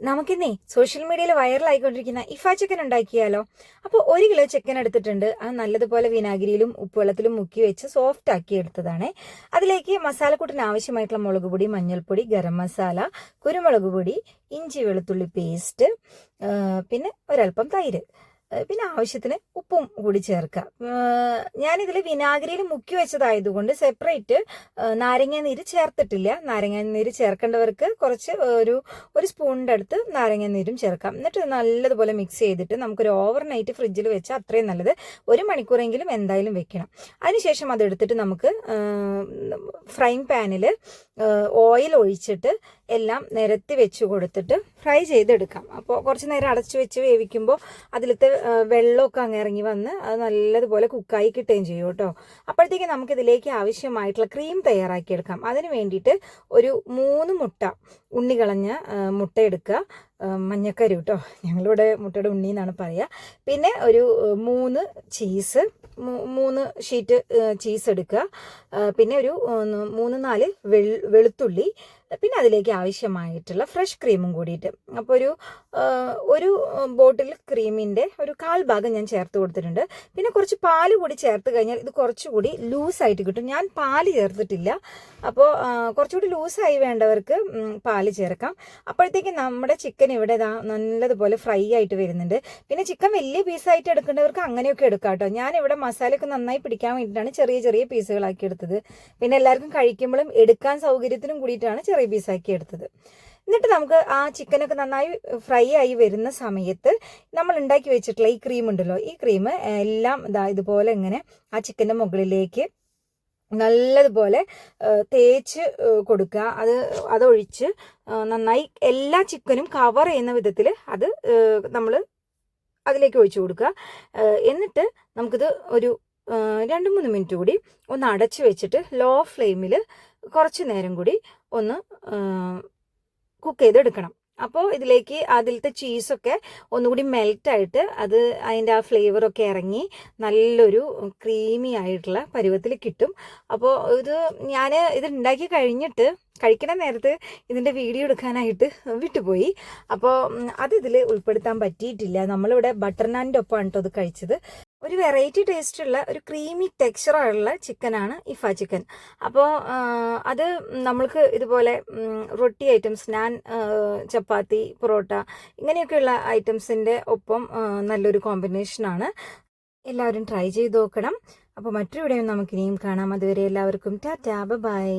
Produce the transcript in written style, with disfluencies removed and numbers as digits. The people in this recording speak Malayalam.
നമുക്കിന്നേ സോഷ്യൽ മീഡിയയിൽ വൈറലായിക്കൊണ്ടിരിക്കുന്ന ഇഫ ചിക്കൻ ഉണ്ടാക്കിയാലോ? അപ്പോൾ 1 കിലോ ചിക്കൻ എടുത്തിട്ടുണ്ട്. അത് നല്ലതുപോലെ വിനാഗിരിയിലും ഉപ്പുവെള്ളത്തിലും മുക്കി വെച്ച് സോഫ്റ്റ് ആക്കി എടുത്തതാണ്. അതിലേക്ക് മസാലക്കൂട്ടിന് ആവശ്യമായിട്ടുള്ള മുളക് പൊടി, മഞ്ഞൾപ്പൊടി, ഗരം മസാല, കുരുമുളക് പൊടി, ഇഞ്ചി വെളുത്തുള്ളി പേസ്റ്റ്, പിന്നെ ഒരൽപ്പം തൈര്, പിന്നെ ആവശ്യത്തിന് ഉപ്പും കൂടി ചേർക്കുക. ഞാനിതിൽ വിനാഗിരിയിൽ മുക്കി വെച്ചതായതുകൊണ്ട് സെപ്പറേറ്റ് നാരങ്ങ നീര് ചേർത്തിട്ടില്ല. നാരങ്ങ നീര് ചേർക്കേണ്ടവർക്ക് കുറച്ച് ഒരു സ്പൂണിൻ്റെ അടുത്ത് നാരങ്ങ നീരും ചേർക്കാം. എന്നിട്ട് നല്ലതുപോലെ മിക്സ് ചെയ്തിട്ട് നമുക്കൊരു ഓവർനൈറ്റ് ഫ്രിഡ്ജിൽ വെച്ചാൽ അത്രയും നല്ലത്. 1 മണിക്കൂറെങ്കിലും എന്തായാലും വെക്കണം. അതിനുശേഷം അതെടുത്തിട്ട് നമുക്ക് ഫ്രൈങ് പാനിൽ ഓയിൽ ഒഴിച്ചിട്ട് എല്ലാം നിരത്തി വെച്ച് കൊടുത്തിട്ട് ഫ്രൈ ചെയ്തെടുക്കാം. അപ്പോൾ കുറച്ച് നേരം അടച്ചു വെച്ച് വേവിക്കുമ്പോൾ അതിലത്തെ വെള്ളമൊക്കെ അങ്ങ് ഇറങ്ങി വന്ന് അത് നല്ലതുപോലെ കുക്കായി കിട്ടുകയും ചെയ്യും കേട്ടോ. അപ്പോഴത്തേക്ക് നമുക്കിതിലേക്ക് ആവശ്യമായിട്ടുള്ള ക്രീം തയ്യാറാക്കിയെടുക്കാം. അതിന് വേണ്ടിയിട്ട് ഒരു 3 മുട്ട, ഉണ്ണി കളഞ്ഞ മുട്ട എടുക്കുക. മഞ്ഞക്കരി കേട്ടോ, ഞങ്ങളിവിടെ മുട്ടയുടെ ഉണ്ണി എന്നാണ് പറയുക. പിന്നെ ഒരു 3 ചീസ്, 3 ഷീറ്റ് ചീസ് എടുക്കുക. പിന്നെ ഒരു 3-4 വെളുത്തുള്ളി, പിന്നെ അതിലേക്ക് ആവശ്യമായിട്ടുള്ള ഫ്രഷ് ക്രീമും കൂടിയിട്ട്. അപ്പോൾ ഒരു ബോട്ടിൽ ക്രീമിൻ്റെ ഒരു 1/4 ഭാഗം ഞാൻ ചേർത്ത് കൊടുത്തിട്ടുണ്ട്. പിന്നെ കുറച്ച് പാല് കൂടി ചേർത്ത് കഴിഞ്ഞാൽ ഇത് കുറച്ചുകൂടി ലൂസായിട്ട് കിട്ടും. ഞാൻ പാല് ചേർത്തിട്ടില്ല. അപ്പോൾ കുറച്ചുകൂടി ലൂസായി വേണ്ടവർക്ക് പാല് ചേർക്കാം. അപ്പോഴത്തേക്ക് നമ്മുടെ ചിക്കൻ ഇവിടെ നല്ലതുപോലെ ഫ്രൈ ആയിട്ട് വരുന്നുണ്ട്. പിന്നെ ചിക്കൻ വലിയ പീസായിട്ട് എടുക്കേണ്ടവർക്ക് അങ്ങനെയൊക്കെ എടുക്കാം കേട്ടോ. ഞാനിവിടെ മസാലയൊക്കെ നന്നായി പിടിക്കാൻ വേണ്ടിയിട്ടാണ് ചെറിയ ചെറിയ പീസുകളാക്കി എടുത്തത്. പിന്നെ എല്ലാവർക്കും കഴിക്കുമ്പോഴും എടുക്കാൻ സൗകര്യത്തിനും കൂടിയിട്ടാണ് ചെറിയ പീസാക്കി എടുത്തത്. എന്നിട്ട് നമുക്ക് ആ ചിക്കനൊക്കെ നന്നായി ഫ്രൈ ആയി വരുന്ന സമയത്ത് നമ്മൾ ഉണ്ടാക്കി വെച്ചിട്ടുള്ള ഈ ക്രീം ഉണ്ടല്ലോ, ഈ ക്രീം എല്ലാം ഇതുപോലെ ഇങ്ങനെ ആ ചിക്കൻ്റെ മുകളിലേക്ക് നല്ലതുപോലെ തേച്ച് കൊടുക്കുക. അതൊഴിച്ച് നന്നായി എല്ലാ ചിക്കനും കവർ ചെയ്യുന്ന വിധത്തിൽ അത് നമ്മൾ അതിലേക്ക് ഒഴിച്ചു കൊടുക്കുക. എന്നിട്ട് നമുക്കിത് ഒരു 2-3 മിനിറ്റ് കൂടി ഒന്ന് അടച്ചു വെച്ചിട്ട് ലോ ഫ്ലെയിമിൽ കുറച്ച് നേരം കൂടി ഒന്ന് കുക്ക് ചെയ്തെടുക്കണം. അപ്പോൾ ഇതിലേക്ക് അതിലത്തെ ചീസൊക്കെ ഒന്നുകൂടി മെൽറ്റായിട്ട് അതിൻ്റെ ആ ഫ്ലേവറൊക്കെ ഇറങ്ങി നല്ലൊരു ക്രീമി ആയിട്ടുള്ള പരുവത്തിൽ കിട്ടും. അപ്പോൾ ഇത് ഉണ്ടാക്കി കഴിഞ്ഞിട്ട് കഴിക്കണ നേരത്ത് ഇതിൻ്റെ വീഡിയോ എടുക്കാനായിട്ട് വിട്ടുപോയി. അപ്പോൾ ഇതിൽ ഉൾപ്പെടുത്താൻ പറ്റിയിട്ടില്ല. നമ്മളിവിടെ ബട്ടർ നാനിൻ്റെ ഒപ്പമാണ് കേട്ടോ അത് കഴിച്ചത്. ഒരു വെറൈറ്റി ടേസ്റ്റുള്ള ഒരു ക്രീമി ടെക്സ്ചറുള്ള ചിക്കനാണ് ഇഫ ചിക്കൻ. അപ്പോൾ അത് നമ്മൾക്ക് ഇതുപോലെ റൊട്ടി ഐറ്റംസ്, നാൻ, ചപ്പാത്തി, പൊറോട്ട ഇങ്ങനെയൊക്കെയുള്ള ഐറ്റംസിൻ്റെ ഒപ്പം നല്ലൊരു കോമ്പിനേഷനാണ്. എല്ലാവരും ട്രൈ ചെയ്ത് നോക്കണം. അപ്പോൾ മറ്റൊരു വീഡിയോ നമുക്കിനിയും കാണാം. അതുവരെ എല്ലാവർക്കും ടാറ്റാ, ബൈ.